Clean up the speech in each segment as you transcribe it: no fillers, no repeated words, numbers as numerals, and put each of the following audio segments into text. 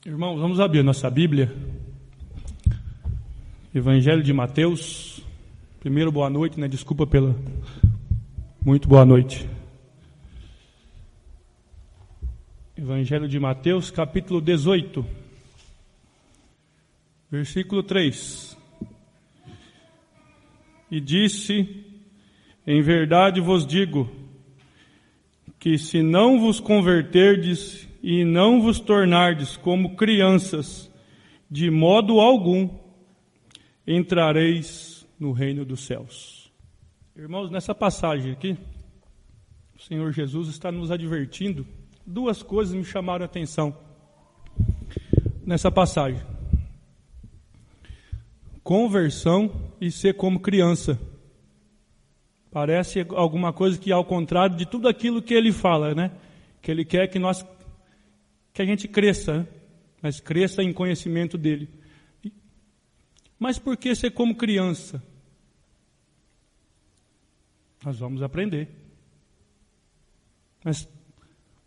Irmãos, vamos abrir a nossa Bíblia. Evangelho de Mateus. Primeiro, boa noite, né? Desculpa pela... Muito boa noite. Evangelho de Mateus, capítulo 18. Versículo 3. E disse: em verdade vos digo, que se não vos converterdes e não vos tornardes como crianças, de modo algum entrareis no reino dos céus. Irmãos, nessa passagem aqui, o Senhor Jesus está nos advertindo. Duas coisas me chamaram a atenção nessa passagem: conversão e ser como criança. Parece alguma coisa que é ao contrário de tudo aquilo que ele fala, né? Que ele quer que a gente cresça, né? Mas cresça em conhecimento dele. Mas por que ser como criança? Nós vamos aprender.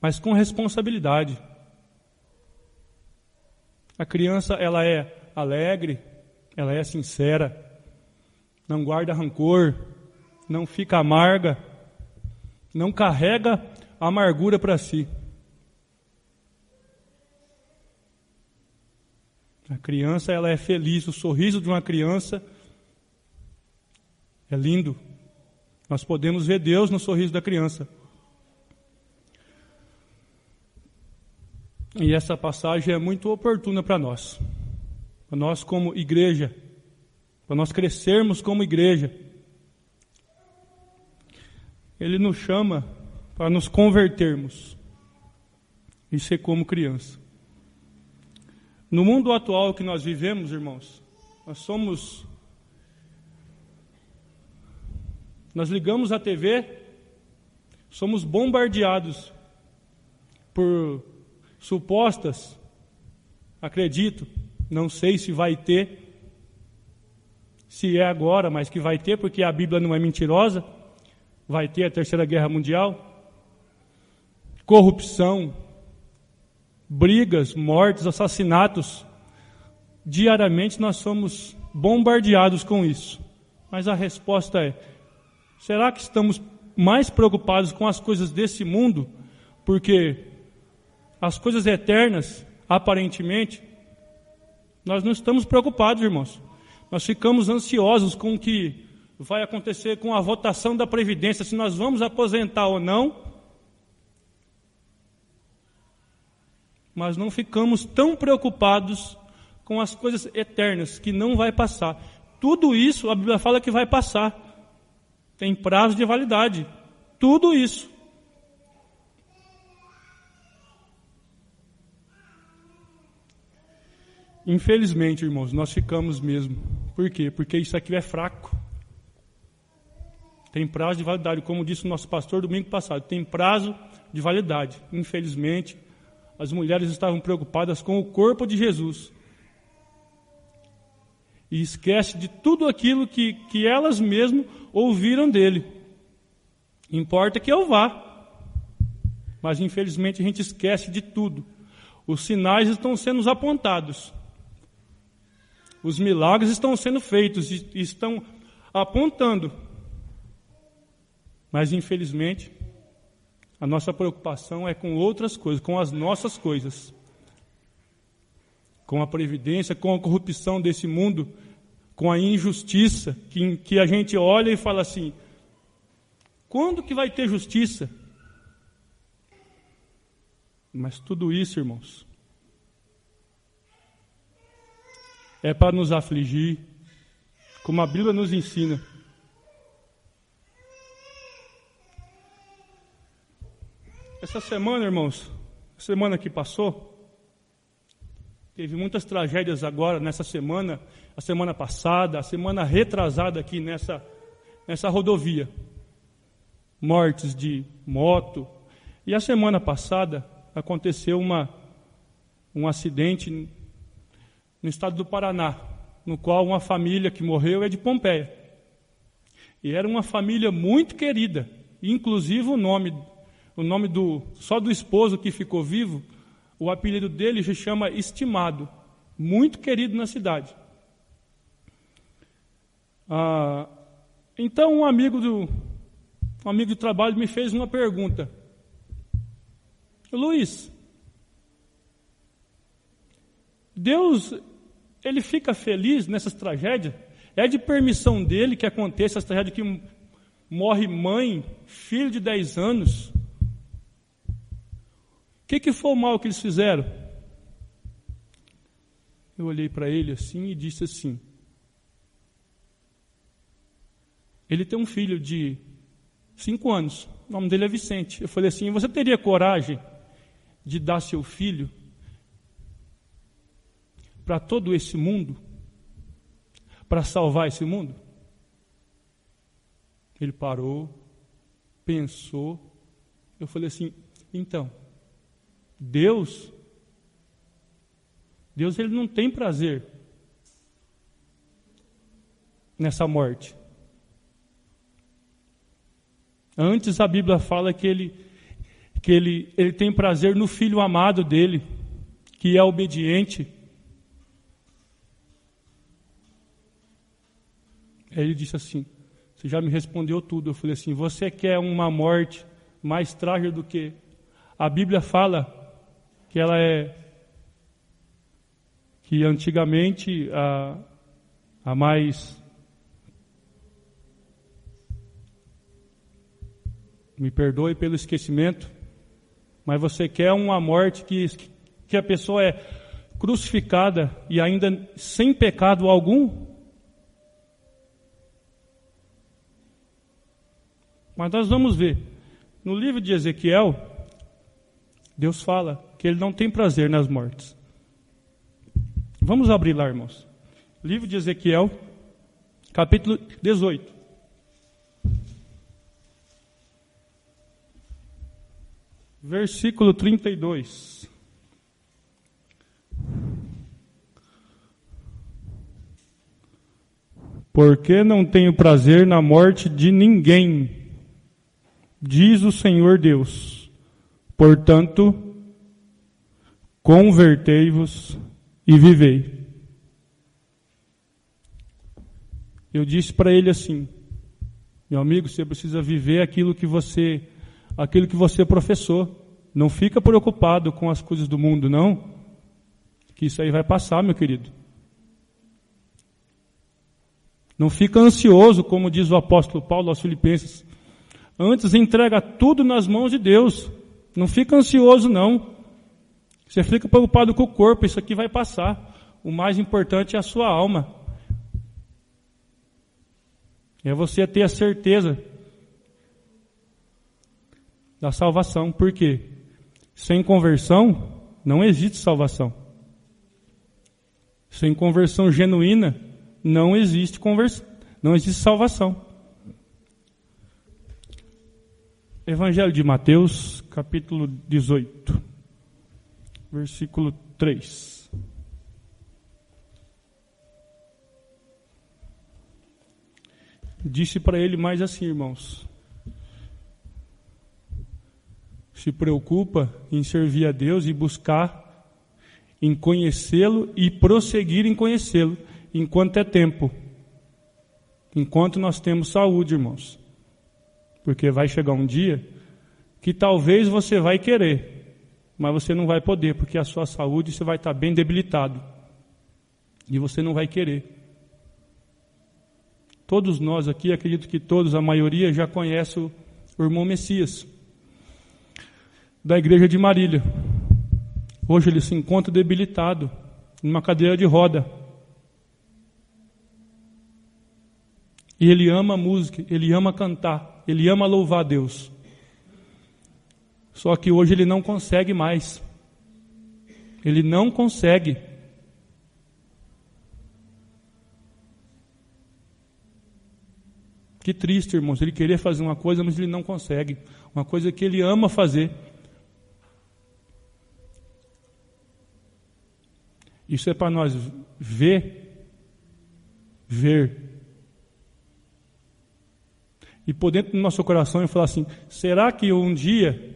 Mas com responsabilidade. A criança, ela é alegre, ela é sincera, não guarda rancor, não fica amarga, não carrega a amargura para si. A criança, ela é feliz. O sorriso de uma criança é lindo. Nós podemos ver Deus no sorriso da criança. E essa passagem é muito oportuna para nós como igreja, para nós crescermos como igreja. Ele nos chama para nos convertermos e ser como criança. No mundo atual que nós vivemos, irmãos, nós ligamos a TV, somos bombardeados por supostas, acredito, não sei se vai ter, se é agora, mas que vai ter, porque a Bíblia não é mentirosa, vai ter a Terceira Guerra Mundial, corrupção, brigas, mortes, assassinatos. Diariamente nós somos bombardeados com isso. Mas a resposta é: será que estamos mais preocupados com as coisas desse mundo? Porque as coisas eternas, aparentemente, nós não estamos preocupados, irmãos. Nós ficamos ansiosos com o que vai acontecer com a votação da Previdência, se nós vamos aposentar ou não. Mas não ficamos tão preocupados com as coisas eternas, que não vai passar. Tudo isso, a Bíblia fala que vai passar. Tem prazo de validade. Tudo isso. Infelizmente, irmãos, nós ficamos mesmo. Por quê? Porque isso aqui é fraco. Tem prazo de validade, como disse o nosso pastor domingo passado. Tem prazo de validade. Infelizmente, as mulheres estavam preocupadas com o corpo de Jesus. E esquece de tudo aquilo que elas mesmas ouviram dele. Importa que eu vá. Mas infelizmente a gente esquece de tudo. Os sinais estão sendo apontados. Os milagres estão sendo feitos e estão apontando. Mas infelizmente a nossa preocupação é com outras coisas, com as nossas coisas. Com a previdência, com a corrupção desse mundo, com a injustiça, que a gente olha e fala assim: quando que vai ter justiça? Mas tudo isso, irmãos, é para nos afligir, como a Bíblia nos ensina. Essa semana, irmãos, a semana que passou, teve muitas tragédias agora nessa semana, a semana passada, a semana retrasada aqui nessa rodovia. Mortes de moto. E a semana passada aconteceu um acidente no estado do Paraná, no qual uma família que morreu é de Pompeia. E era uma família muito querida, inclusive o nome só do esposo que ficou vivo, O apelido dele se chama Estimado, muito querido na cidade. Então um amigo de trabalho me fez uma pergunta. Luiz, Deus, ele fica feliz nessas tragédias? É de permissão dele que aconteça essa tragédia que morre mãe, filho de 10 anos? O que foi o mal que eles fizeram? Eu olhei para ele assim e disse assim: ele tem um filho de 5 anos, o nome dele é Vicente. Eu falei assim: você teria coragem de dar seu filho para todo esse mundo, para salvar esse mundo? Ele parou, pensou. Eu falei assim: então, Deus ele não tem prazer nessa morte. Antes a Bíblia fala que ele tem prazer no filho amado dele, que é obediente. Aí ele disse assim: você já me respondeu tudo. Eu falei assim: você quer uma morte mais trágica do que a Bíblia fala que ela é, que antigamente a mais, me perdoe pelo esquecimento, mas você quer uma morte que a pessoa é crucificada e ainda sem pecado algum? Mas nós vamos ver, no livro de Ezequiel, Deus fala que ele não tem prazer nas mortes. Vamos abrir lá, irmãos. Livro de Ezequiel, capítulo 18. Versículo 32. Porque não tenho prazer na morte de ninguém, diz o Senhor Deus. Portanto, convertei-vos e vivei. Eu disse para ele assim: meu amigo, você precisa viver aquilo que você professou. Não fica preocupado com as coisas do mundo, não, que isso aí vai passar, meu querido. Não fica ansioso, como diz o apóstolo Paulo aos Filipenses. Antes entrega tudo nas mãos de Deus. Não fica ansioso, não. Você fica preocupado com o corpo, isso aqui vai passar. O mais importante é a sua alma. É você ter a certeza da salvação. Por quê? Sem conversão, não existe salvação. Sem conversão genuína, não existe salvação. Evangelho de Mateus, capítulo 18, versículo 3. Disse para ele mais assim, irmãos: se preocupa em servir a Deus e buscar em conhecê-lo e prosseguir em conhecê-lo enquanto é tempo, enquanto nós temos saúde, irmãos. Porque vai chegar um dia que talvez você vai querer, mas você não vai poder, porque a sua saúde você vai estar bem debilitado e você não vai querer. Todos nós aqui, acredito que todos, a maioria já conhece o irmão Messias, da igreja de Marília. Hoje ele se encontra debilitado, numa cadeira de roda. E ele ama a música, ele ama cantar, ele ama louvar a Deus. Só que hoje ele não consegue mais. Ele não consegue. Que triste, irmãos. Ele queria fazer uma coisa, mas ele não consegue. Uma coisa que ele ama fazer. Isso é para nós ver. E por dentro do nosso coração e falar assim: será que um dia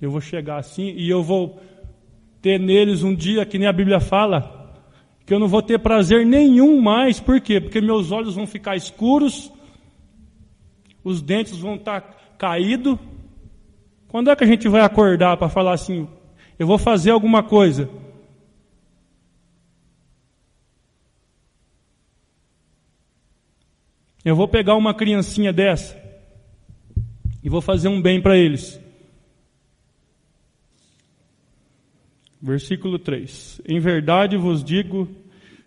Eu vou chegar assim e eu vou ter neles um dia, que nem a Bíblia fala, que eu não vou ter prazer nenhum mais. Por quê? Porque meus olhos vão ficar escuros, os dentes vão estar caídos. Quando é que a gente vai acordar para falar assim, eu vou fazer alguma coisa? Eu vou pegar uma criancinha dessa e vou fazer um bem para eles. Versículo 3. Em verdade vos digo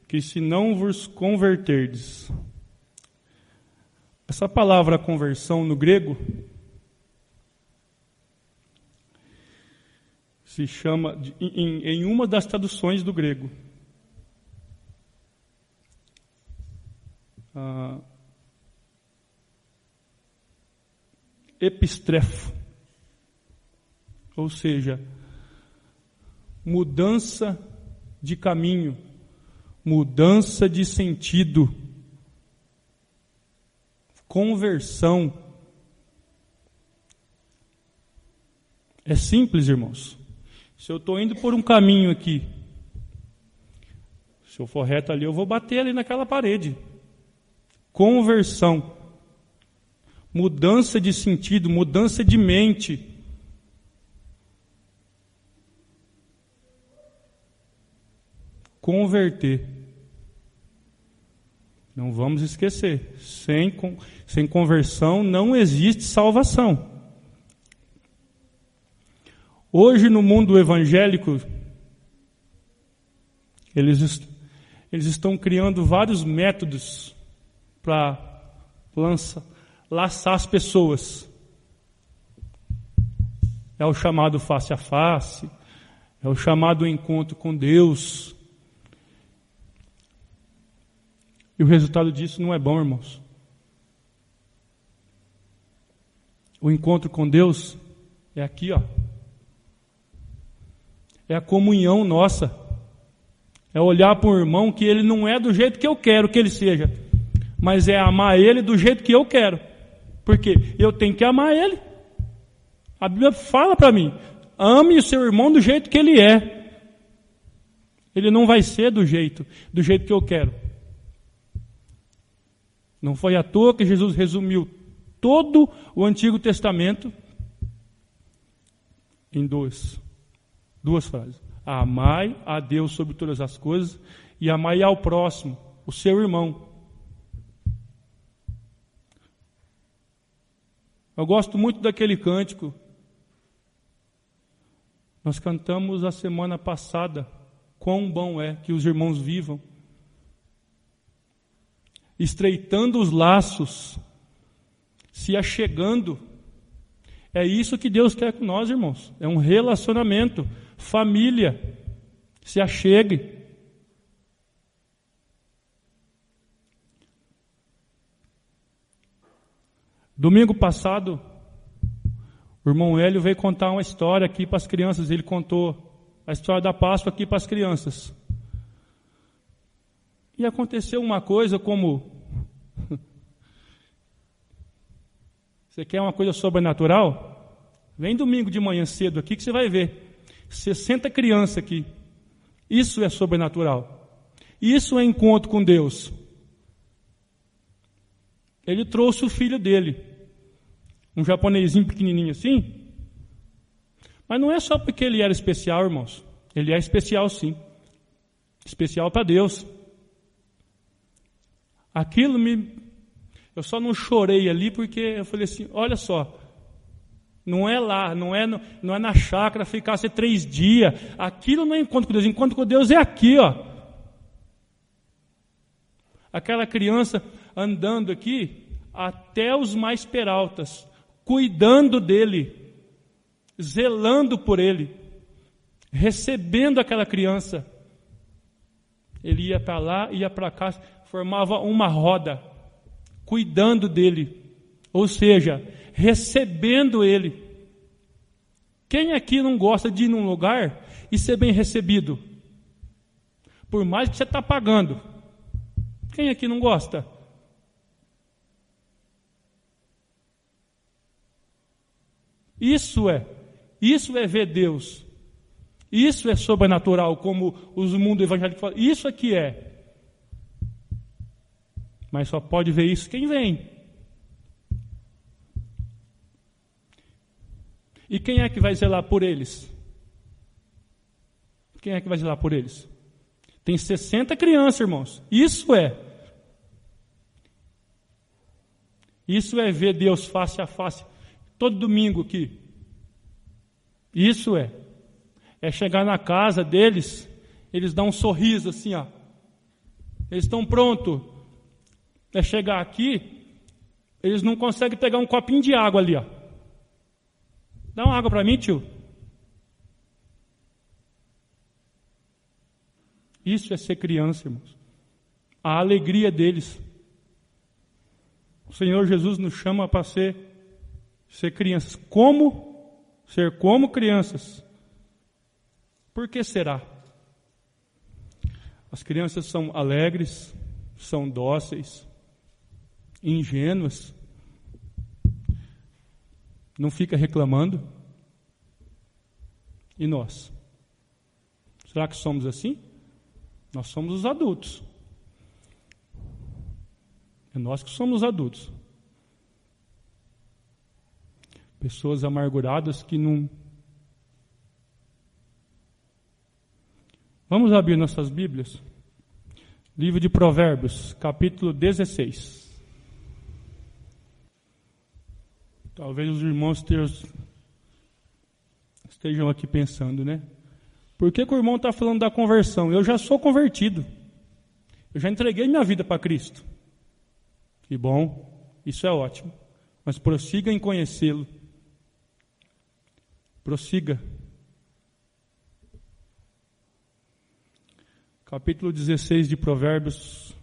que se não vos converterdes. Essa palavra conversão no grego se chama, em uma das traduções do grego, epistrefo, ou seja, mudança de caminho, mudança de sentido, conversão. É simples, irmãos. Se eu estou indo por um caminho aqui, se eu for reto ali, eu vou bater ali naquela parede. Conversão. Mudança de sentido, mudança de mente. Converter. Não vamos esquecer. Sem conversão não existe salvação. Hoje no mundo evangélico, eles estão criando vários métodos para laçar as pessoas. É o chamado face a face, é o chamado encontro com Deus. E o resultado disso não é bom, irmãos. O encontro com Deus é aqui, ó. É a comunhão nossa. É olhar para um irmão que ele não é do jeito que eu quero que ele seja, mas é amar ele do jeito que eu quero. Porque eu tenho que amar ele. A Bíblia fala para mim, ame o seu irmão do jeito que ele é. Ele não vai ser do jeito que eu quero. Não foi à toa que Jesus resumiu todo o Antigo Testamento em duas frases. Amai a Deus sobre todas as coisas e amai ao próximo, o seu irmão. Eu gosto muito daquele cântico. Nós cantamos a semana passada. Quão bom é que os irmãos vivam estreitando os laços, se achegando. É isso que Deus quer com nós, irmãos. É um relacionamento, família. Se achegue. Domingo passado, o irmão Hélio veio contar uma história aqui para as crianças. Ele contou a história da Páscoa aqui para as crianças. E aconteceu uma coisa como... Você quer uma coisa sobrenatural? Vem domingo de manhã cedo aqui que você vai ver. 60 crianças aqui. Isso é sobrenatural. Isso é encontro com Deus. Ele trouxe o filho dele. Um japonesinho pequenininho assim. Mas não é só porque ele era especial, irmãos. Ele é especial sim. Especial para Deus. Eu só não chorei ali porque eu falei assim, olha só, não é lá, não é na chácara ficar 3 dias. Aquilo não é encontro com Deus. Encontro com Deus é aqui, ó. Aquela criança andando aqui até os mais peraltas, cuidando dele, zelando por ele, recebendo aquela criança. Ele ia para lá, ia para cá, formava uma roda, cuidando dele, ou seja, recebendo ele. Quem aqui não gosta de ir num lugar e ser bem recebido? Por mais que você está pagando. Quem aqui não gosta? Isso é Isso é ver Deus. Isso é sobrenatural, como os mundo evangélico fala. Isso aqui é. Mas só pode ver isso quem vem. E quem é que vai zelar por eles? Quem é que vai zelar por eles? Tem 60 crianças, irmãos. Isso é ver Deus face a face, todo domingo aqui. Isso é chegar na casa deles, eles dão um sorriso assim, ó. Eles estão prontos. É chegar aqui, eles não conseguem pegar um copinho de água ali, ó. Dá uma água para mim, tio. Isso é ser criança, irmãos. A alegria deles. O Senhor Jesus nos chama para ser crianças. Como? Ser como crianças. Por que será? As crianças são alegres, são dóceis, ingênuas, não fica reclamando. E nós? Será que somos assim? Nós somos os adultos. É nós que somos adultos. Pessoas amarguradas que não... Vamos abrir nossas Bíblias? Livro de Provérbios, capítulo 16. Talvez os irmãos estejam aqui pensando, né? Por que o irmão está falando da conversão? Eu já sou convertido. Eu já entreguei minha vida para Cristo. Que bom, isso é ótimo. Mas prossiga em conhecê-lo. Prossiga. Capítulo 16 de Provérbios.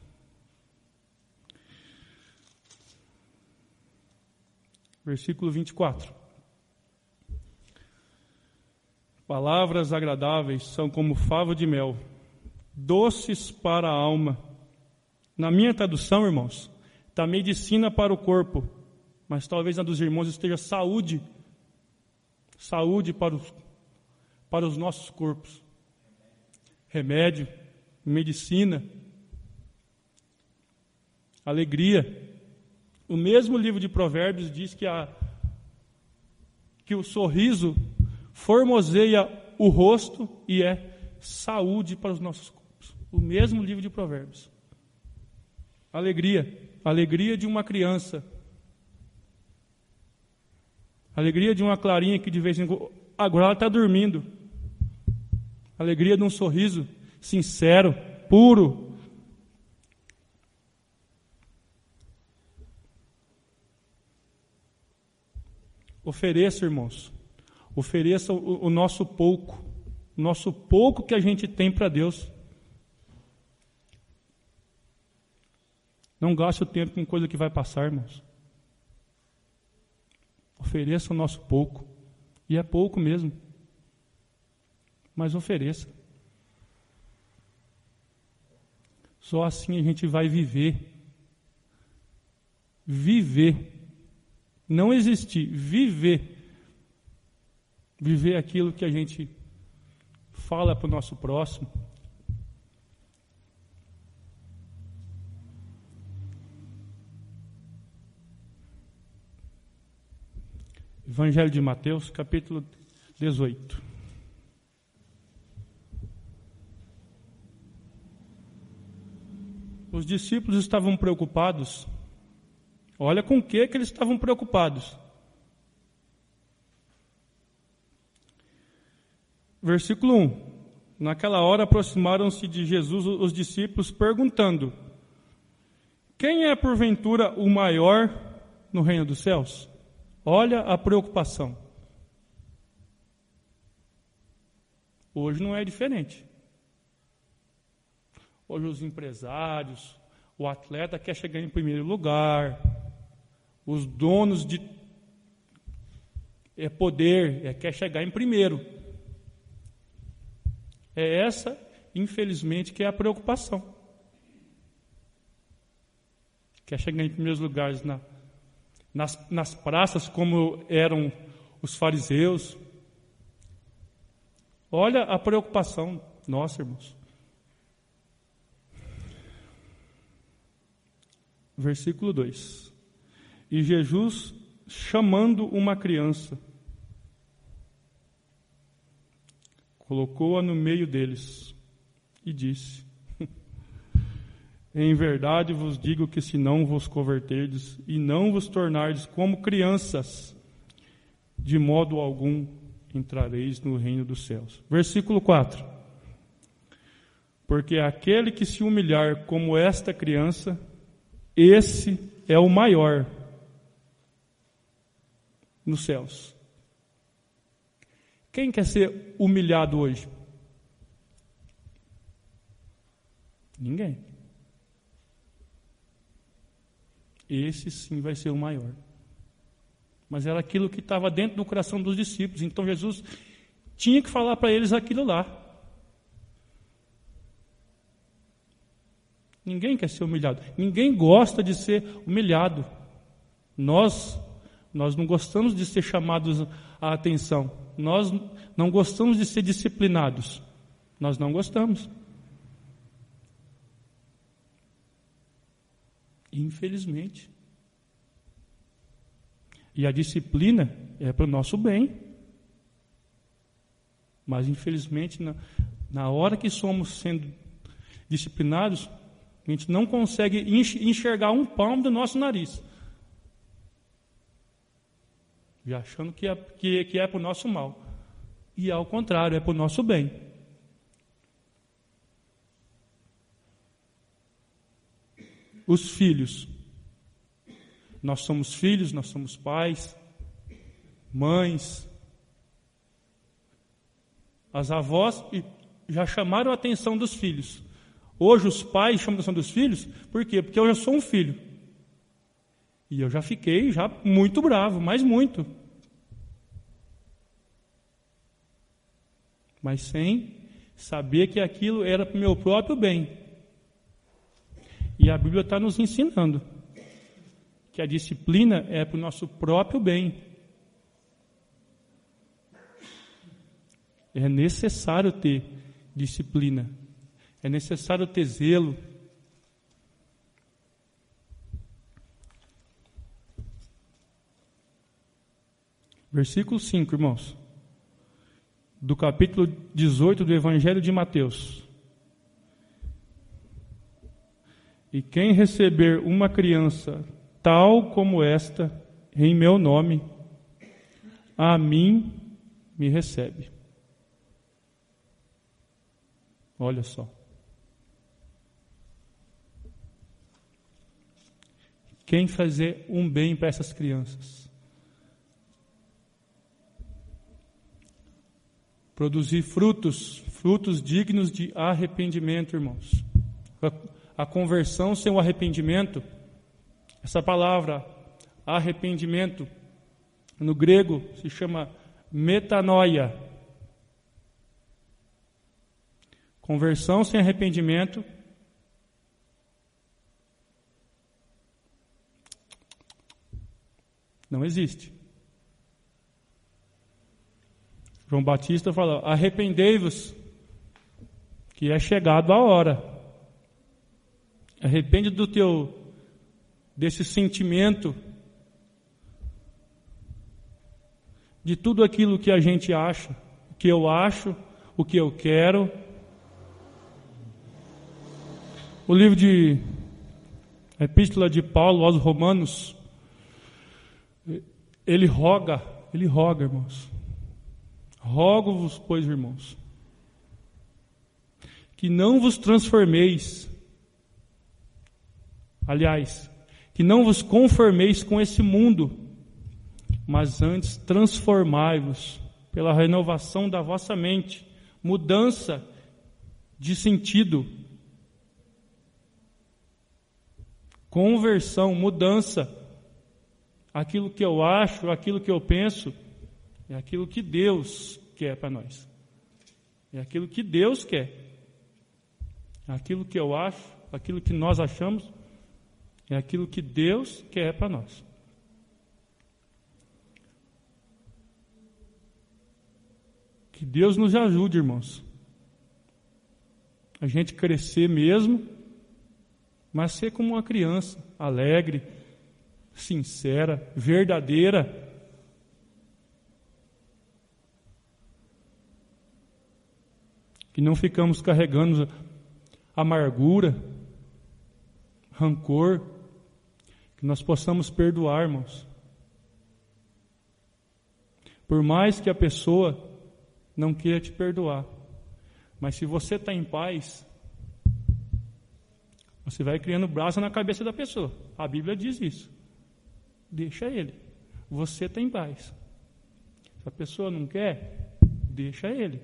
Versículo 24. Palavras agradáveis são como favo de mel, doces para a alma. Na minha tradução, irmãos, está medicina para o corpo, mas talvez na dos irmãos esteja saúde. Saúde para os nossos corpos. Remédio, medicina, alegria. O mesmo livro de Provérbios diz que o sorriso formoseia o rosto e é saúde para os nossos corpos. O mesmo livro de Provérbios. Alegria. Alegria de uma criança. Alegria de uma Clarinha que de vez em quando... Agora ela está dormindo. Alegria de um sorriso sincero, puro. Ofereça, irmãos. Ofereça o nosso pouco que a gente tem para Deus. Não gaste o tempo com coisa que vai passar, irmãos. Ofereça o nosso pouco. E é pouco mesmo. Mas ofereça. Só assim a gente vai viver. Viver. Não existir, viver. Viver aquilo que a gente fala para o nosso próximo. Evangelho de Mateus, capítulo 18. Os discípulos estavam preocupados. Olha com o que eles estavam preocupados. Versículo 1. Naquela hora aproximaram-se de Jesus os discípulos perguntando: quem é porventura o maior no reino dos céus? Olha a preocupação. Hoje não é diferente. Hoje os empresários, o atleta quer chegar em primeiro lugar, os donos de poder quer chegar em primeiro. É essa, infelizmente, que é a preocupação. Quer chegar em primeiros lugares nas praças, como eram os fariseus, Olha a preocupação nossa, irmãos. Versículo 2. E Jesus, chamando uma criança, colocou-a no meio deles e disse: Em verdade vos digo que se não vos converterdes e não vos tornardes como crianças, de modo algum entrareis no reino dos céus. Versículo 4. Porque aquele que se humilhar como esta criança, esse é o maior nos céus. Quem quer ser humilhado hoje? Ninguém. Esse sim vai ser o maior. Mas era aquilo que estava dentro do coração dos discípulos. Então Jesus tinha que falar para eles aquilo lá. Ninguém quer ser humilhado. Ninguém gosta de ser humilhado. Nós não gostamos de ser chamados à atenção. Nós não gostamos de ser disciplinados. Nós não gostamos. Infelizmente. E a disciplina é para o nosso bem. Mas infelizmente, na hora que somos sendo disciplinados, a gente não consegue enxergar um palmo do nosso nariz. Já achando que é para o nosso mal. E ao contrário, é para o nosso bem. Os filhos. Nós somos filhos, nós somos pais, mães. As avós já chamaram a atenção dos filhos. Hoje os pais chamam a atenção dos filhos, por quê? Porque eu já sou um filho. E eu já fiquei muito bravo, mas muito. Mas sem saber que aquilo era para o meu próprio bem. E a Bíblia está nos ensinando que a disciplina é para o nosso próprio bem. É necessário ter disciplina. É necessário ter zelo. Versículo 5, irmãos. Do capítulo 18 do Evangelho de Mateus. E quem receber uma criança tal como esta, em meu nome, a mim me recebe. Olha só. Quem fazer um bem para essas crianças? Produzir frutos dignos de arrependimento, irmãos. A conversão sem o arrependimento, essa palavra, arrependimento, no grego se chama metanoia. Conversão sem arrependimento não existe. João Batista falou: arrependei-vos, que é chegado a hora. Arrepende desse sentimento, de tudo aquilo que a gente acha, o que eu acho, o que eu quero. O livro a Epístola de Paulo aos Romanos, ele roga, irmãos. Rogo-vos, pois, irmãos, que não vos transformeis, aliás, que não vos conformeis com esse mundo, mas antes transformai-vos pela renovação da vossa mente, mudança de sentido, conversão, mudança. Aquilo que eu acho, aquilo que eu penso, é aquilo que Deus quer para nós. É aquilo que Deus quer. É aquilo que eu acho, aquilo que nós achamos, é aquilo que Deus quer para nós. Que Deus nos ajude, irmãos. A gente crescer mesmo, mas ser como uma criança, alegre, sincera, verdadeira. Que não ficamos carregando amargura, rancor, que nós possamos perdoar, irmãos. Por mais que a pessoa não queira te perdoar, mas se você está em paz, você vai criando brasa na cabeça da pessoa. A Bíblia diz isso. Deixa ele. Você está em paz. Se a pessoa não quer, deixa ele.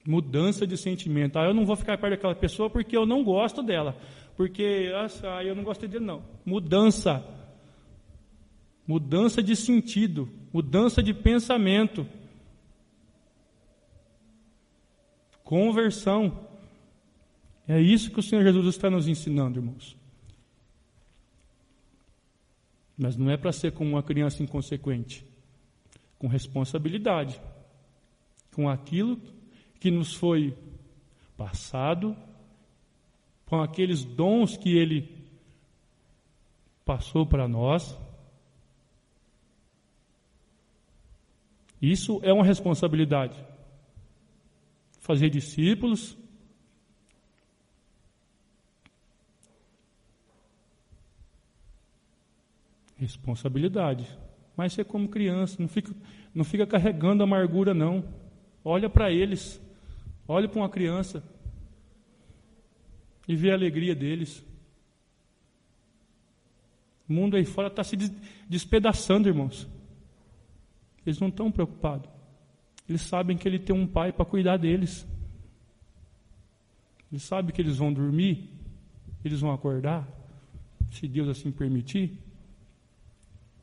Mudança de sentimento. Eu não vou ficar perto daquela pessoa porque eu não gosto dela. Porque eu não gostei dele, não. Mudança. Mudança de sentido. Mudança de pensamento. Conversão. É isso que o Senhor Jesus está nos ensinando, irmãos. Mas não é para ser como uma criança inconsequente. Com responsabilidade. Com aquilo que nos foi passado, com aqueles dons que Ele passou para nós. Isso é uma responsabilidade. Fazer discípulos, responsabilidade. Mas ser como criança, não fica carregando amargura, não. Olha para eles. Olhe para uma criança e vê a alegria deles. O mundo aí fora está se despedaçando, irmãos. Eles não estão preocupados. Eles sabem que Ele tem um pai para cuidar deles. Eles sabem que eles vão dormir, eles vão acordar, se Deus assim permitir,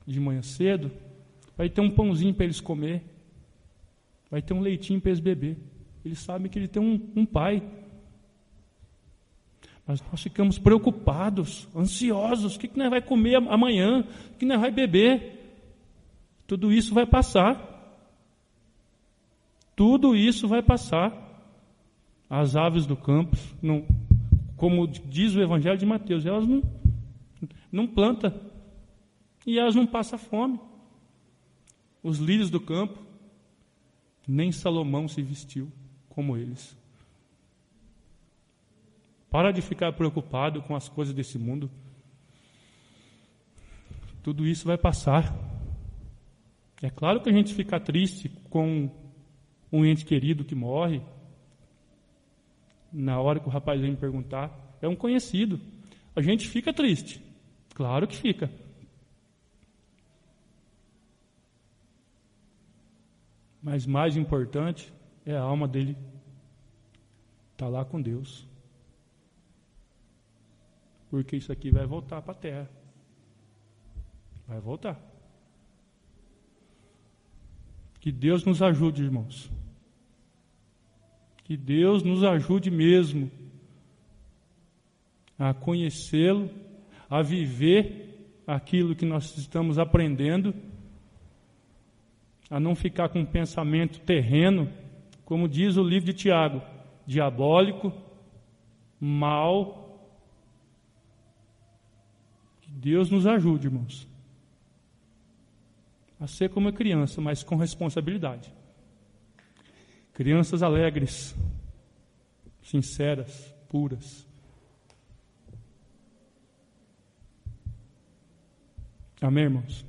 de manhã cedo. Vai ter um pãozinho para eles comer. Vai ter um leitinho para eles beber. Eles sabem que Ele tem um pai. Mas nós ficamos preocupados, ansiosos. O que nós vamos comer amanhã? O que nós vamos beber? Tudo isso vai passar. Tudo isso vai passar. As aves do campo, como diz o Evangelho de Mateus, elas não plantam. E elas não passam fome. Os lírios do campo, nem Salomão se vestiu como eles. Para de ficar preocupado com as coisas desse mundo. Tudo isso vai passar. É claro que a gente fica triste com um ente querido que morre. Na hora que o rapaz vem me perguntar, é um conhecido. A gente fica triste. Claro que fica. Mas mais importante é a alma dele estar lá com Deus. Porque isso aqui vai voltar para a terra. Vai voltar. Que Deus nos ajude, irmãos. Que Deus nos ajude mesmo a conhecê-lo, a viver aquilo que nós estamos aprendendo, a não ficar com um pensamento terreno, como diz o livro de Tiago, diabólico, mal. Que Deus nos ajude, irmãos, a ser como criança, mas com responsabilidade. Crianças alegres, sinceras, puras. Amém, irmãos?